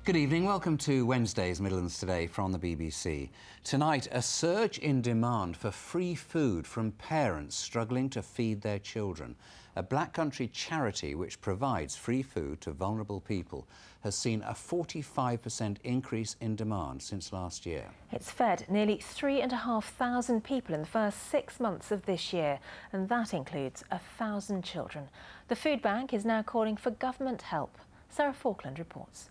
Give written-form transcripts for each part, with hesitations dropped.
Good evening, welcome to Wednesday's Midlands Today from the BBC. Tonight, a surge in demand for free food from parents struggling to feed their children. A Black Country charity which provides free food to vulnerable people has seen a 45% increase in demand since last year. It's fed nearly 3,500 people in the first 6 months of this year, and that includes 1,000 children. The food bank is now calling for government help. Sarah Falkland reports.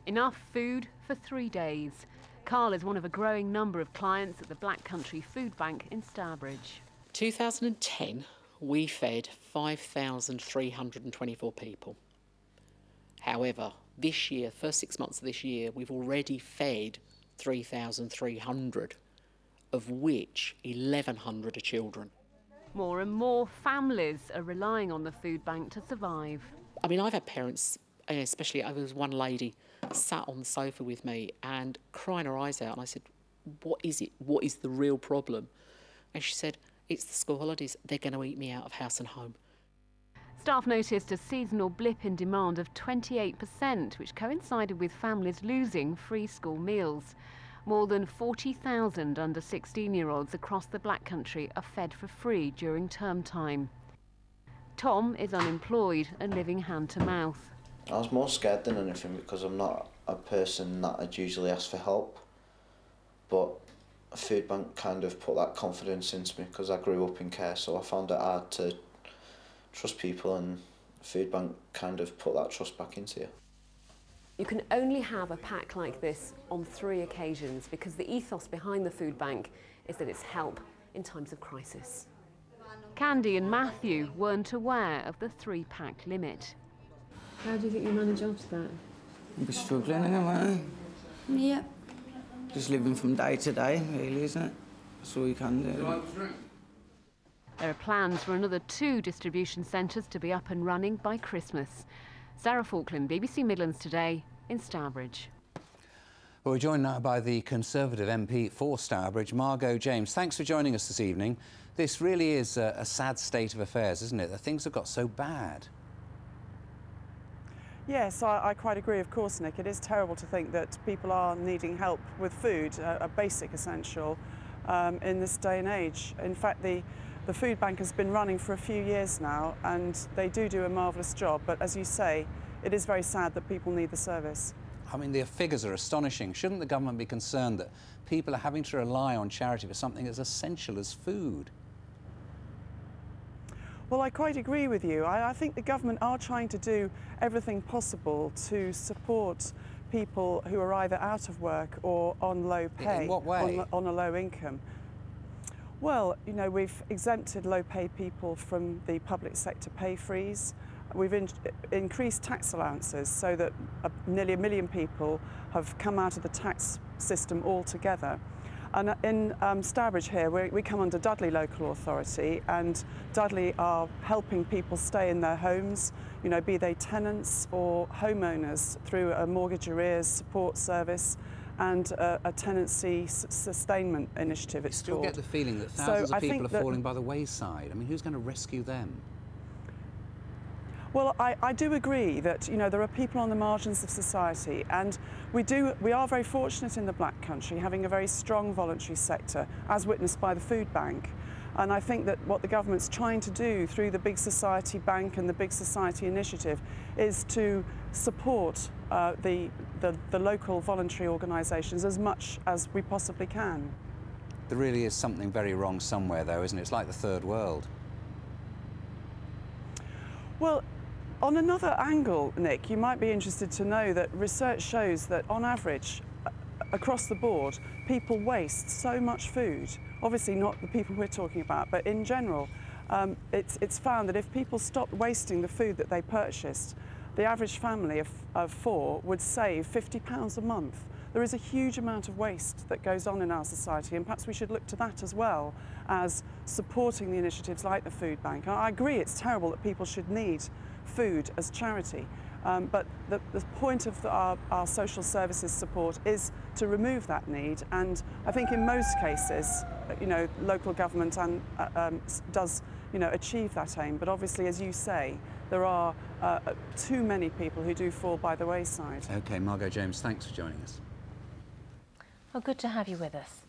Enough food for 3 days. Carl is one of a growing number of clients at the Black Country Food Bank in Stourbridge. 2010, we fed 5,324 people. However, this year, first 6 months of this year, we've already fed 3,300, of which 1,100 are children. More and more families are relying on the food bank to survive. I mean, I've had parents, especially there was one lady sat on the sofa with me and crying her eyes out, and I said, what is it? What is the real problem? And she said, it's the school holidays. They're going to eat me out of house and home. Staff noticed a seasonal blip in demand of 28%, which coincided with families losing free school meals. More than 40,000 under 16-year-olds across the Black Country are fed for free during term time. Tom is unemployed and living hand to mouth. I was more scared than anything because I'm not a person that I'd usually ask for help, but a food bank kind of put that confidence into me because I grew up in care, so I found it hard to trust people, and a food bank kind of put that trust back into you. You can only have a pack like this on 3 occasions because the ethos behind the food bank is that it's help in times of crisis. Candy and Matthew weren't aware of the 3-pack limit. How do you think you manage after that? You'll be struggling anyway. Yeah. Just living from day to day, really, isn't it? That's all you can do. There are plans for another 2 distribution centres to be up and running by Christmas. Sarah Falkland, BBC Midlands Today in Stourbridge. Well, we're joined now by the Conservative MP for Stourbridge, Margot James. Thanks for joining us this evening. This really is a sad state of affairs, isn't it? That things have got so bad. Yes, I quite agree, of course, Nick. It is terrible to think that people are needing help with food, a basic essential, in this day and age. In fact, the food bank has been running for a few years now, and they do a marvellous job. But as you say, it is very sad that people need the service. I mean, the figures are astonishing. Shouldn't the government be concerned that people are having to rely on charity for something as essential as food? Well, I quite agree with you. I think the government are trying to do everything possible to support people who are either out of work or on low pay. In what way? On a low income. Well, you know, we've exempted low-pay people from the public sector pay freeze. We've increased tax allowances so that nearly 1 million people have come out of the tax system altogether. And in Stourbridge here, we come under Dudley Local Authority, and Dudley are helping people stay in their homes, you know, be they tenants or homeowners, through a mortgage arrears support service and a tenancy sustainment initiative, it's called. I still get the feeling that thousands of people are falling by the wayside. I mean, who's going to rescue them? Well, I do agree that, you know, there are people on the margins of society, and we are very fortunate in the Black Country, having a very strong voluntary sector, as witnessed by the food bank. And I think that what the government's trying to do through the Big Society Bank and the Big Society Initiative is to support the local voluntary organisations as much as we possibly can. There really is something very wrong somewhere, though, isn't it? It's like the third world. Well, on another angle, Nick, you might be interested to know that research shows that on average, across the board, people waste so much food. Obviously not the people we're talking about, but in general, it's found that if people stopped wasting the food that they purchased, the average family of 4 would save £50 a month. There is a huge amount of waste that goes on in our society, and perhaps we should look to that as well as supporting the initiatives like the food bank. I agree it's terrible that people should need food as charity, But the point of our social services support is to remove that need, and I think in most cases, local government does achieve that aim. But obviously, as you say, there are too many people who do fall by the wayside. OK, Margot James, thanks for joining us. Well, good to have you with us.